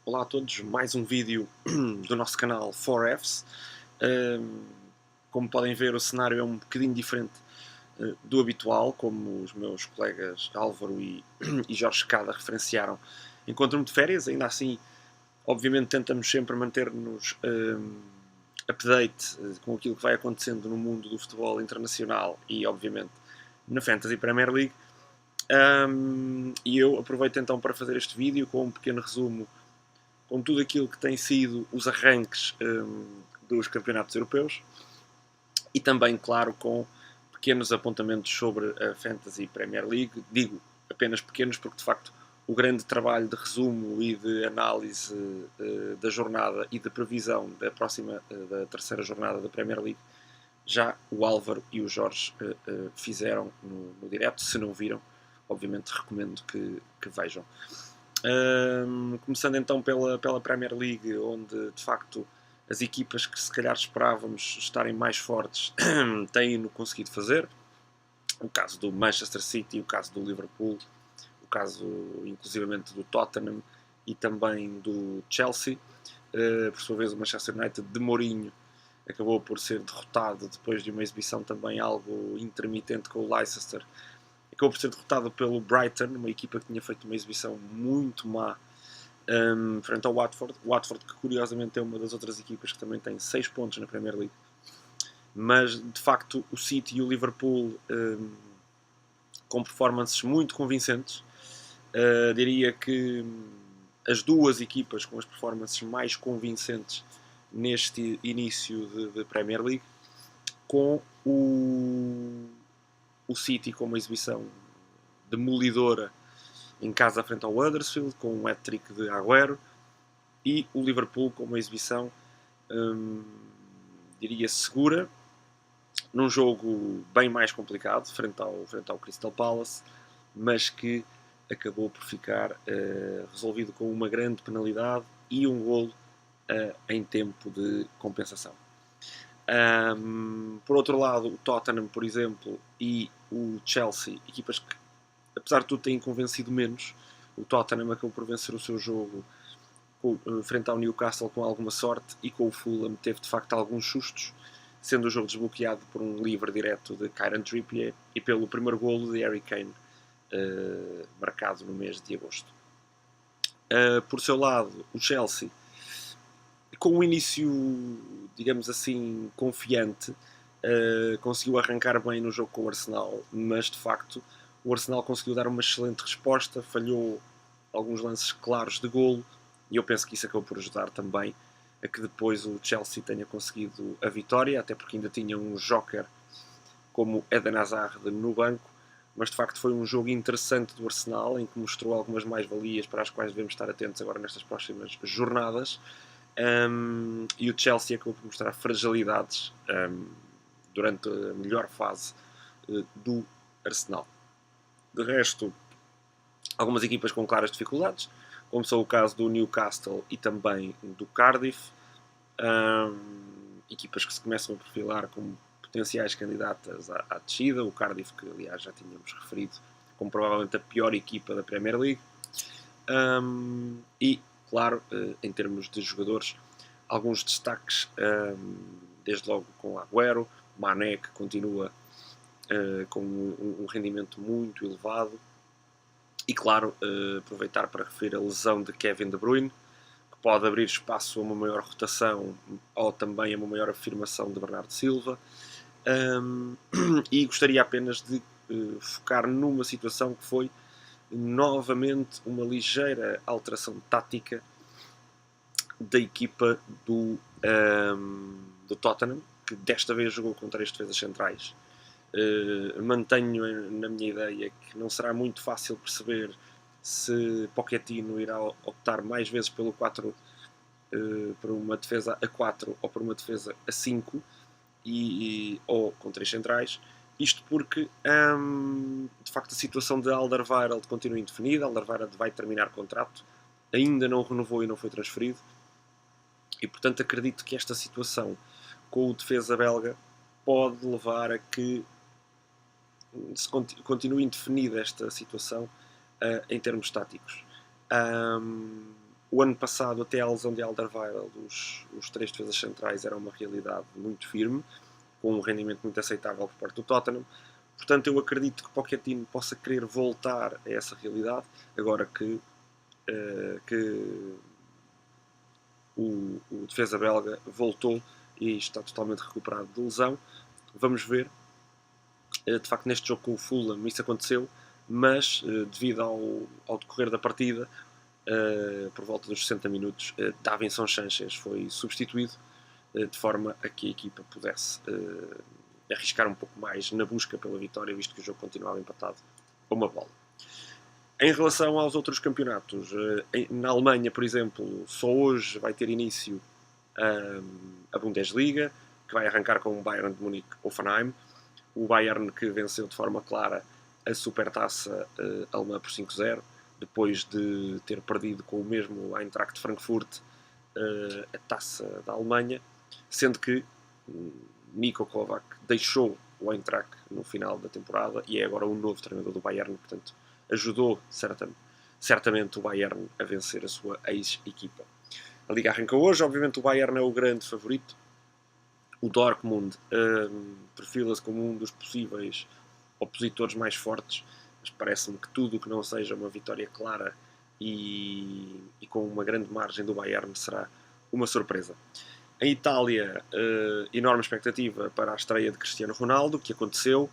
Olá a todos, mais um vídeo do nosso canal 4Fs. Como podem ver, o cenário é um bocadinho diferente do habitual, como os meus colegas Álvaro e Jorge Escada referenciaram. Encontro-me de férias, ainda assim, obviamente tentamos sempre manter-nos update com aquilo que vai acontecendo no mundo do futebol internacional e, obviamente, na Fantasy Premier League. E eu aproveito então para fazer este vídeo com um pequeno resumo com tudo aquilo que tem sido os arranques dos campeonatos europeus e também, claro, com pequenos apontamentos sobre a Fantasy Premier League. Digo apenas pequenos porque, de facto, o grande trabalho de resumo e de análise da jornada e de previsão da próxima, da terceira jornada da Premier League, já o Álvaro e o Jorge fizeram no direto. Se não viram, obviamente recomendo que vejam. Começando então pela Premier League, onde de facto as equipas que se calhar esperávamos estarem mais fortes têm-no conseguido fazer. O caso do Manchester City, o caso do Liverpool, o caso inclusivamente do Tottenham e também do Chelsea. Por sua vez, o Manchester United de Mourinho acabou por ser derrotado depois de uma exibição também algo intermitente com o Leicester. Acabou por ser derrotado pelo Brighton, uma equipa que tinha feito uma exibição muito má frente ao Watford. O Watford, que curiosamente é uma das outras equipas que também tem 6 pontos na Premier League. Mas, de facto, o City e o Liverpool com performances muito convincentes. Diria que as duas equipas com as performances mais convincentes neste início de Premier League, com o City com uma exibição demolidora em casa frente ao Huddersfield, com um hat-trick de Agüero, e o Liverpool com uma exibição, diria, segura, num jogo bem mais complicado, frente ao Crystal Palace, mas que acabou por ficar resolvido com uma grande penalidade e um golo em tempo de compensação. Por outro lado, o Tottenham, por exemplo, e o Chelsea, equipas que, apesar de tudo, têm convencido menos. O Tottenham acabou por vencer o seu jogo frente ao Newcastle com alguma sorte, e com o Fulham teve de facto alguns sustos, sendo o jogo desbloqueado por um livre direto de Kieran Trippier e pelo primeiro golo de Harry Kane, marcado no mês de agosto. Por seu lado, o Chelsea, com um início, digamos assim, confiante, conseguiu arrancar bem no jogo com o Arsenal, mas de facto o Arsenal conseguiu dar uma excelente resposta, falhou alguns lances claros de golo, e eu penso que isso acabou por ajudar também a que depois o Chelsea tenha conseguido a vitória, até porque ainda tinha um joker como Eden Hazard no banco. Mas de facto foi um jogo interessante do Arsenal, em que mostrou algumas mais-valias para as quais devemos estar atentos agora nestas próximas jornadas. E o Chelsea acabou por mostrar fragilidades durante a melhor fase do Arsenal. De resto, algumas equipas com claras dificuldades, como são o caso do Newcastle e também do Cardiff, equipas que se começam a perfilar como potenciais candidatas à descida. O Cardiff, que aliás já tínhamos referido como provavelmente a pior equipa da Premier League. E, claro, em termos de jogadores, alguns destaques, desde logo com o Agüero, Mané, que continua com um rendimento muito elevado, e claro, aproveitar para referir a lesão de Kevin De Bruyne, que pode abrir espaço a uma maior rotação ou também a uma maior afirmação de Bernardo Silva. E gostaria apenas de focar numa situação que foi novamente uma ligeira alteração tática da equipa do Tottenham, que desta vez jogou com 3 defesas centrais. Mantenho na minha ideia que não será muito fácil perceber se Pochettino irá optar mais vezes pelo 4, por uma defesa a 4 ou por uma defesa a 5, ou com 3 centrais. Isto porque, de facto, a situação de Alderweireld continua indefinida. Alderweireld vai terminar contrato, ainda não renovou e não foi transferido, e portanto acredito que esta situação com o defesa belga pode levar a que se continue indefinida esta situação em termos táticos. O ano passado, até a lesão de Alderweireld, os 3 defesas centrais eram uma realidade muito firme, com um rendimento muito aceitável por parte do Tottenham. Portanto, eu acredito que Pochettino possa querer voltar a essa realidade, agora que o defesa belga voltou e está totalmente recuperado de lesão. Vamos ver. De facto, neste jogo com o Fulham isso aconteceu, mas devido ao decorrer da partida, por volta dos 60 minutos, Davinson Sanchez foi substituído, de forma a que a equipa pudesse arriscar um pouco mais na busca pela vitória, visto que o jogo continuava empatado a uma bola. Em relação aos outros campeonatos, na Alemanha, por exemplo, só hoje vai ter início a Bundesliga, que vai arrancar com o Bayern de Munique-Hoffenheim. O Bayern que venceu de forma clara a Supertaça alemã por 5-0, depois de ter perdido com o mesmo Eintracht Frankfurt a Taça da Alemanha, sendo que Niko Kovac deixou o Eintracht no final da temporada e é agora o novo treinador do Bayern, portanto ajudou certamente o Bayern a vencer a sua ex-equipa. A Liga arranca hoje, obviamente o Bayern é o grande favorito. O Dortmund perfila-se como um dos possíveis opositores mais fortes, mas parece-me que tudo o que não seja uma vitória clara e com uma grande margem do Bayern será uma surpresa. Em Itália, enorme expectativa para a estreia de Cristiano Ronaldo, que aconteceu,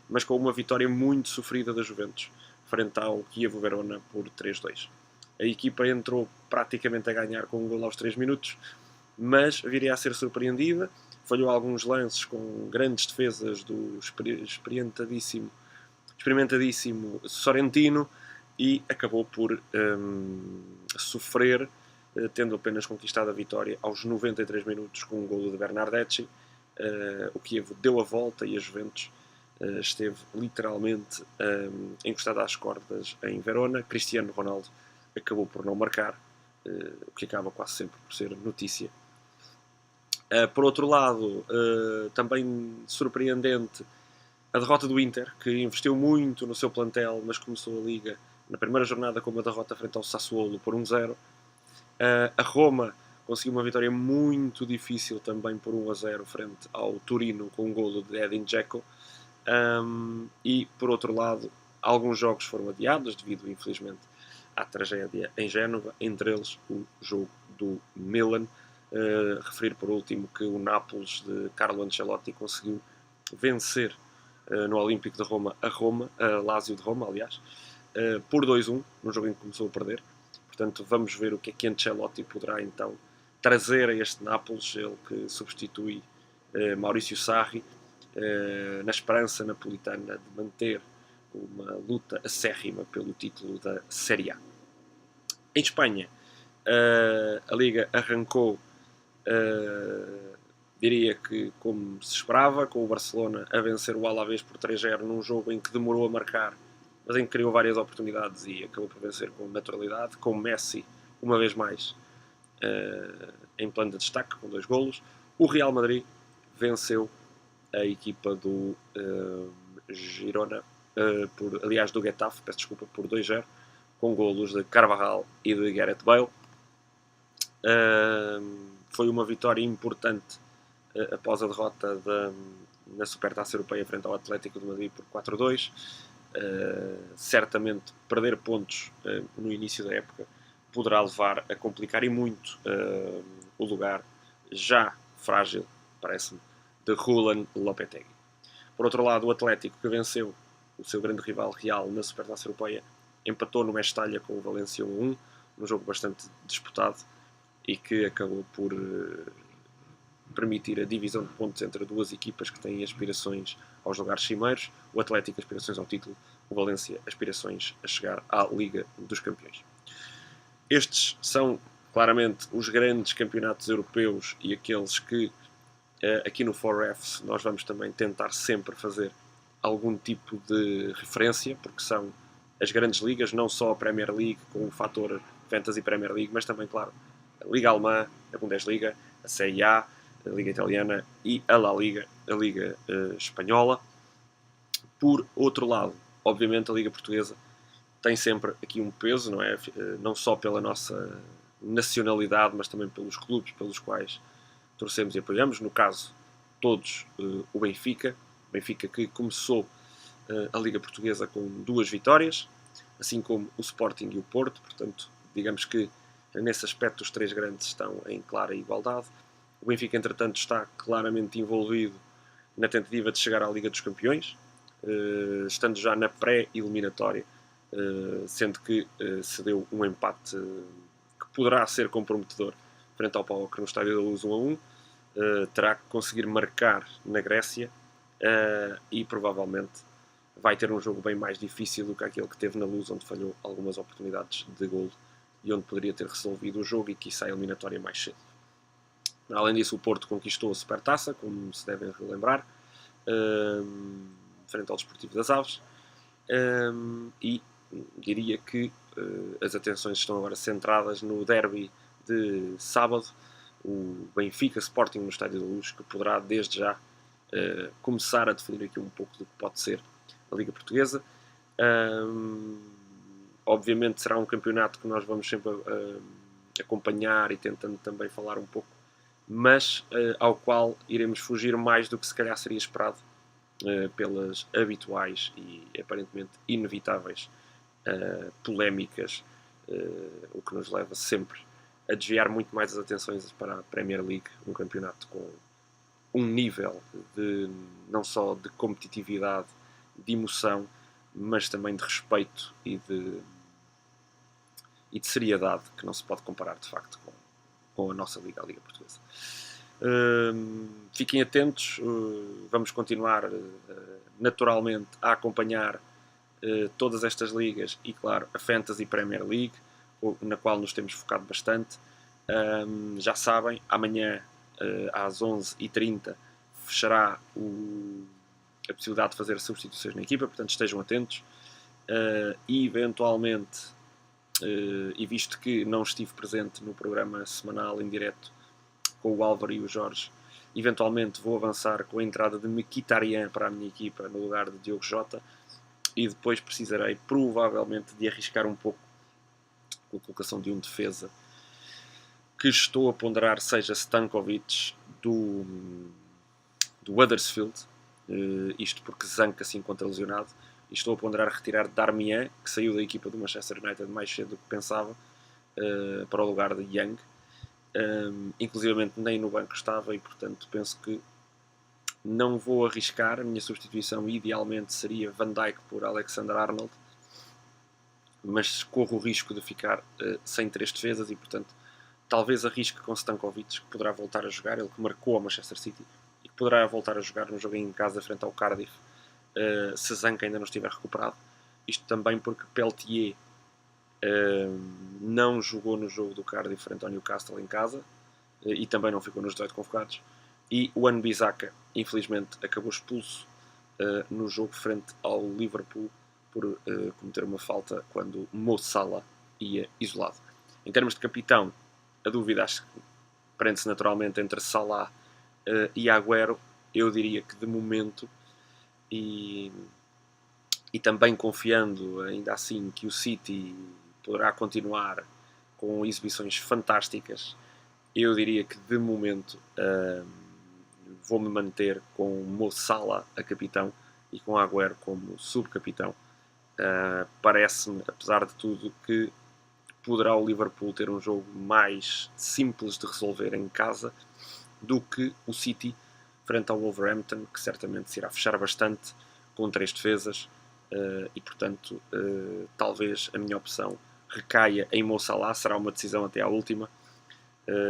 mas com uma vitória muito sofrida da Juventus, frente ao Chievo Verona por 3-2. A equipa entrou praticamente a ganhar com um gol aos 3 minutos, mas viria a ser surpreendida, falhou alguns lances com grandes defesas do experimentadíssimo Sorrentino e acabou por sofrer, tendo apenas conquistado a vitória aos 93 minutos com um golo de Bernardeschi. O Chievo deu a volta e a Juventus esteve literalmente encostada às cordas em Verona. Cristiano Ronaldo acabou por não marcar, o que acaba quase sempre por ser notícia. Por outro lado, também surpreendente a derrota do Inter, que investiu muito no seu plantel, mas começou a Liga na primeira jornada com uma derrota frente ao Sassuolo por 1-0. A Roma conseguiu uma vitória muito difícil também por 1-0 frente ao Turino com um golo de Edin Dzeko. E, por outro lado, alguns jogos foram adiados devido, infelizmente, à tragédia em Génova, entre eles o jogo do Milan. Referir por último que o Nápoles de Carlo Ancelotti conseguiu vencer no Olímpico de Roma a Lazio de Roma, aliás, por 2-1, num jogo em que começou a perder. Portanto, vamos ver o que é que Ancelotti poderá então trazer a este Nápoles, ele que substitui Maurício Sarri, na esperança napolitana de manter uma luta acérrima pelo título da Série A. Em Espanha, a Liga arrancou, diria que como se esperava, com o Barcelona a vencer o Alavés por 3-0 num jogo em que demorou a marcar, mas em que criou várias oportunidades e acabou por vencer com naturalidade, com Messi, uma vez mais, em plano de destaque, com 2 golos. O Real Madrid venceu a equipa do Girona, do Getafe, peço desculpa, por 2-0, com golos de Carvajal e de Gareth Bale. Foi uma vitória importante após a derrota na Supertaça Europeia frente ao Atlético de Madrid por 4-2. Certamente perder pontos no início da época poderá levar a complicar e muito o lugar já frágil, parece-me, de Julen Lopetegui. Por outro lado, o Atlético, que venceu o seu grande rival Real na Supertaça Europeia, empatou no Mestalla com o Valência 1-1, num jogo bastante disputado e que acabou por permitir a divisão de pontos entre duas equipas que têm aspirações aos lugares cimeiros. O Atlético aspirações ao título, o Valência aspirações a chegar à Liga dos Campeões. Estes são claramente os grandes campeonatos europeus e aqueles que aqui no 4Fs nós vamos também tentar sempre fazer algum tipo de referência, porque são as grandes ligas, não só a Premier League com o fator Fantasy Premier League, mas também, claro, a Liga Alemã, a Bundesliga, a Série A, a Liga Italiana e a La Liga, a Liga Espanhola. Por outro lado, obviamente a Liga Portuguesa tem sempre aqui um peso, não é? Não só pela nossa nacionalidade, mas também pelos clubes pelos quais torcemos e apoiamos. No caso, todos o Benfica. Benfica que começou a Liga Portuguesa com 2 vitórias, assim como o Sporting e o Porto. Portanto, digamos que nesse aspecto os 3 grandes estão em clara igualdade. O Benfica, entretanto, está claramente envolvido na tentativa de chegar à Liga dos Campeões, estando já na pré-eliminatória, sendo que se deu um empate que poderá ser comprometedor frente ao PAOK no Estádio da Luz 1-1. Terá que conseguir marcar na Grécia e provavelmente vai ter um jogo bem mais difícil do que aquele que teve na Luz, onde falhou algumas oportunidades de golo e onde poderia ter resolvido o jogo e quiçá a eliminatória mais cedo. Além disso, o Porto conquistou a Supertaça, como se devem relembrar, frente ao Desportivo das Aves, e diria que as atenções estão agora centradas no derby de sábado, o Benfica Sporting no Estádio da Luz, que poderá desde já começar a definir aqui um pouco do que pode ser a Liga Portuguesa. Obviamente será um campeonato que nós vamos sempre acompanhar e tentando também falar um pouco, mas ao qual iremos fugir mais do que se calhar seria esperado pelas habituais e aparentemente inevitáveis polémicas, o que nos leva sempre a desviar muito mais as atenções para a Premier League, um campeonato com um nível de, não só de competitividade, de emoção, mas também de respeito e de seriedade que não se pode comparar de facto com a nossa Liga, a Liga Portuguesa. Fiquem atentos, vamos continuar naturalmente a acompanhar todas estas ligas e claro a Fantasy Premier League, na qual nos temos focado bastante. Já sabem, amanhã às 11h30 fechará a possibilidade de fazer substituições na equipa, portanto estejam atentos. E eventualmente, e visto que não estive presente no programa semanal em direto com o Álvaro e o Jorge, eventualmente vou avançar com a entrada de Mkhitaryan para a minha equipa no lugar de Diogo Jota, e depois precisarei provavelmente de arriscar um pouco com a colocação de um defesa que estou a ponderar seja Stankovic do Huddersfield, isto porque Zanka se encontra lesionado, e estou a ponderar retirar Darmian, que saiu da equipa do Manchester United mais cedo do que pensava, para o lugar de Young. Inclusivamente nem no banco estava e portanto penso que não vou arriscar. A minha substituição idealmente seria Van Dijk por Alexander-Arnold, mas corro o risco de ficar sem 3 defesas e portanto talvez arrisque com Stankovic, que poderá voltar a jogar, ele que marcou a Manchester City e que poderá voltar a jogar no jogo em casa frente ao Cardiff, se Zanka ainda não estiver recuperado. Isto também porque Peltier não jogou no jogo do Cardiff frente ao Newcastle em casa e também não ficou nos 18 convocados, e o Wan-Bissaka infelizmente acabou expulso no jogo frente ao Liverpool por cometer uma falta quando Mo Salah ia isolado. Em termos de capitão, a dúvida acho que prende-se naturalmente entre Salah e Agüero. Eu diria que de momento, e também confiando ainda assim que o City poderá continuar com exibições fantásticas, eu diria que de momento vou-me manter com Mo Salah a capitão e com Agüero como subcapitão. Parece-me, apesar de tudo, que poderá o Liverpool ter um jogo mais simples de resolver em casa do que o City frente ao Wolverhampton, que certamente se irá fechar bastante com 3 defesas, e portanto talvez a minha opção recaia em Mo Salah. Será uma decisão até à última.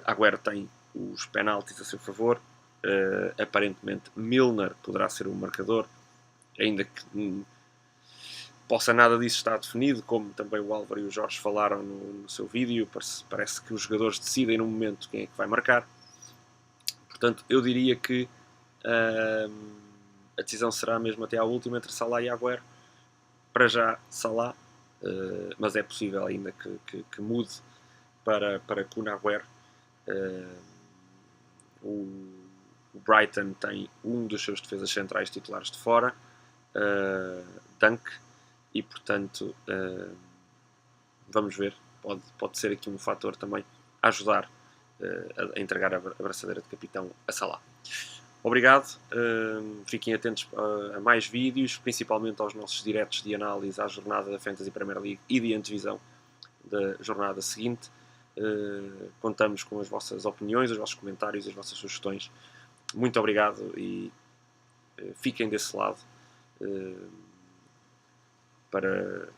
Agüero tem os penaltis a seu favor, aparentemente Milner poderá ser o marcador, ainda que possa nada disso estar definido, como também o Álvaro e o Jorge falaram no seu vídeo. Parece que os jogadores decidem no momento quem é que vai marcar. Portanto, eu diria que a decisão será mesmo até à última entre Salah e Agüero. Para já Salah, mas é possível ainda que mude para Kun Agüero. O Brighton tem um dos seus defesas centrais titulares de fora, Dunk, e portanto vamos ver. pode ser aqui um fator também a ajudar a entregar a braçadeira de capitão a Salah. Obrigado, fiquem atentos a mais vídeos, principalmente aos nossos diretos de análise à jornada da Fantasy Premier League e de antevisão da jornada seguinte. Contamos com as vossas opiniões, os vossos comentários, as vossas sugestões. Muito obrigado e fiquem desse lado para,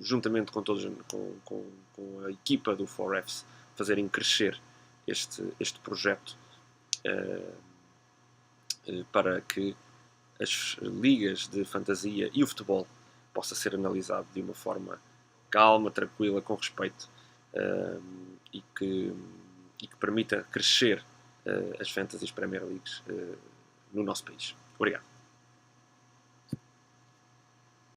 juntamente com todos, com a equipa do 4Fs, fazerem crescer este projeto para que as ligas de fantasia e o futebol possa ser analisado de uma forma calma, tranquila, com respeito e que permita crescer as Fantasies Premier Leagues no nosso país. Obrigado.